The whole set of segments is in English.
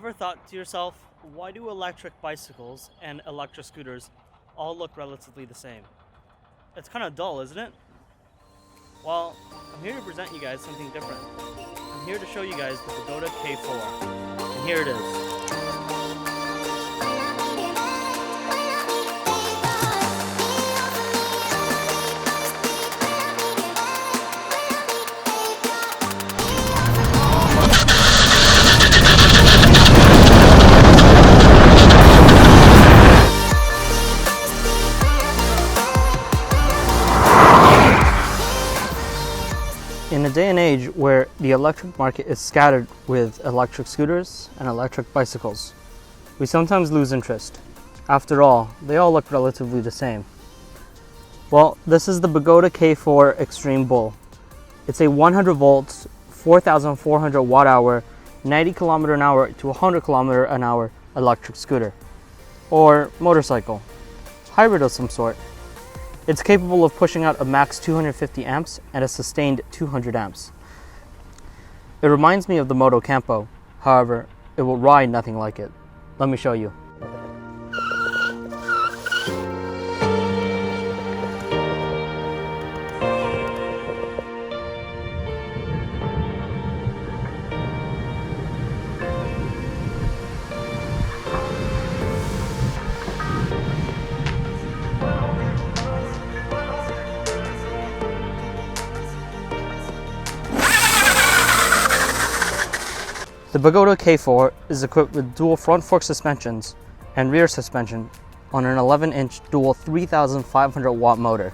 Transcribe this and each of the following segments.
Ever thought to yourself, why do electric bicycles and electric scooters all look relatively the same? It's kind of dull, isn't it? Well, I'm here to present you guys something different. I'm here to show you guys the Begode K4, and here it is. In a day and age where the electric market is scattered with electric scooters and electric bicycles, we sometimes lose interest. After all, they all look relatively the same. Well, this is the Begode K4 Extreme Bull. It's a 100 volts, 4,400 watt hour, 90 km an hour to 100 km an hour electric scooter, or motorcycle, hybrid of some sort. It's capable of pushing out a max 250 amps and a sustained 200 amps. It reminds me of the Moto Campo, however, it will ride nothing like it. Let me show you. The Begode K4 is equipped with dual front fork suspensions and rear suspension on an 11-inch dual 3,500 watt motor.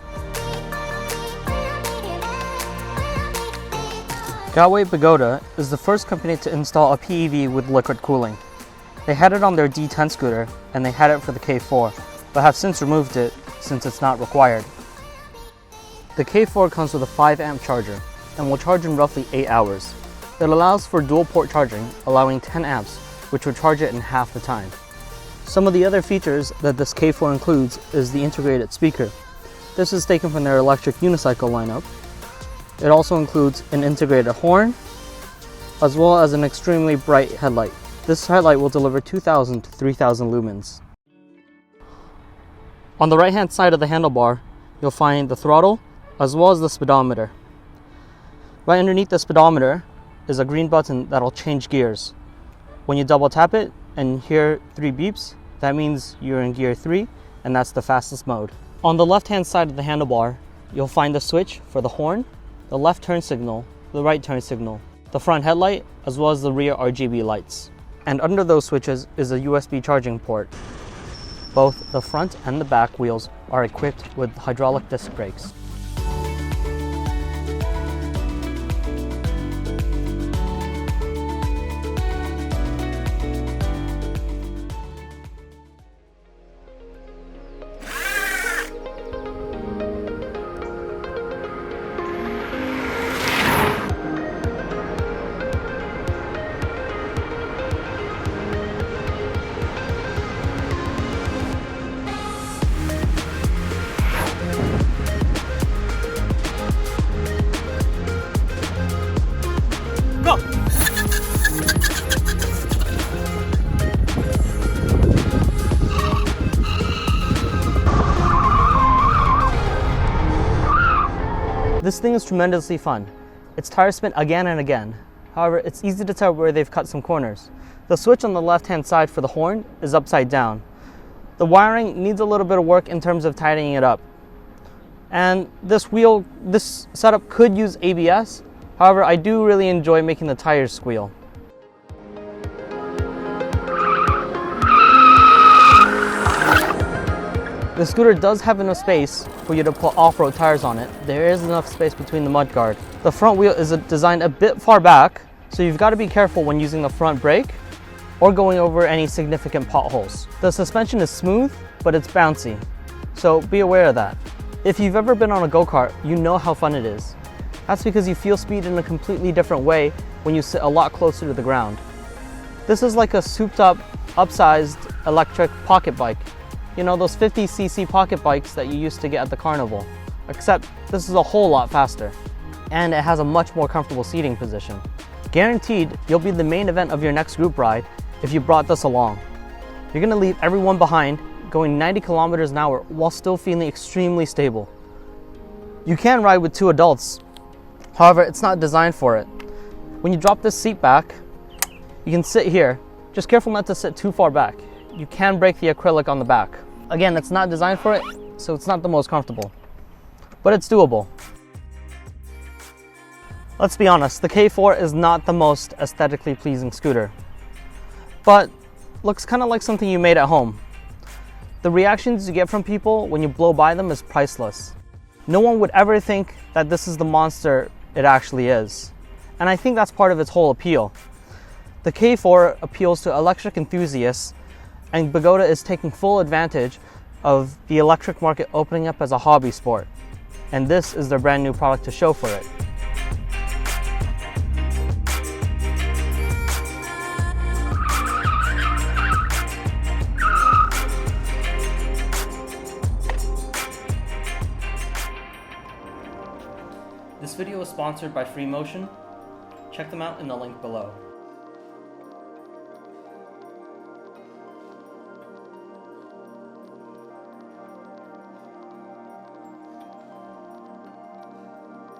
Gotway Begode is the first company to install a PEV with liquid cooling. They had it on their D10 scooter and they had it for the K4, but have since removed it since it's not required. The K4 comes with a 5 amp charger and will charge in roughly 8 hours. It allows for dual port charging, allowing 10 amps, which would charge it in half the time. Some of the other features that this K4 includes is the integrated speaker. This is taken from their electric unicycle lineup. It also includes an integrated horn, as well as an extremely bright headlight. This headlight will deliver 2,000 to 3,000 lumens. On the right hand side of the handlebar, you'll find the throttle, as well as the speedometer. Right underneath the speedometer is a green button that'll change gears. When you double tap it and hear 3 beeps, that means you're in gear 3, and that's the fastest mode. On the left hand side of the handlebar, you'll find the switch for the horn, the left turn signal, the right turn signal, the front headlight, as well as the rear RGB lights. And under those switches is a USB charging port. Both the front and the back wheels are equipped with hydraulic disc brakes. Go! This thing is tremendously fun. Its tires spin again and again. However, it's easy to tell where they've cut some corners. The switch on the left-hand side for the horn is upside down. The wiring needs a little bit of work in terms of tidying it up. And this setup could use ABS. However, I do really enjoy making the tires squeal. The scooter does have enough space for you to put off-road tires on it. There is enough space between the mudguard. The front wheel is designed a bit far back, so you've got to be careful when using the front brake or going over any significant potholes. The suspension is smooth, but it's bouncy, so be aware of that. If you've ever been on a go-kart, you know how fun it is. That's because you feel speed in a completely different way when you sit a lot closer to the ground. This is like a souped up, upsized electric pocket bike. You know, those 50cc pocket bikes that you used to get at the carnival. Except this is a whole lot faster. And it has a much more comfortable seating position. Guaranteed, you'll be the main event of your next group ride, if you brought this along. You're gonna leave everyone behind, going 90 kilometers an hour while still feeling extremely stable. You can ride with 2 adults, however, it's not designed for it. When you drop this seat back, you can sit here. Just careful not to sit too far back. You can break the acrylic on the back. Again, it's not designed for it, so it's not the most comfortable, but it's doable. Let's be honest, the K4 is not the most aesthetically pleasing scooter, but looks kind of like something you made at home. The reactions you get from people when you blow by them is priceless. No one would ever think that this is the monster it actually is, and I think that's part of its whole appeal. The K4 appeals to electric enthusiasts, and Begode is taking full advantage of the electric market opening up as a hobby sport, and this is their brand new product to show for it. This video is sponsored by Free Motion. Check them out in the link below.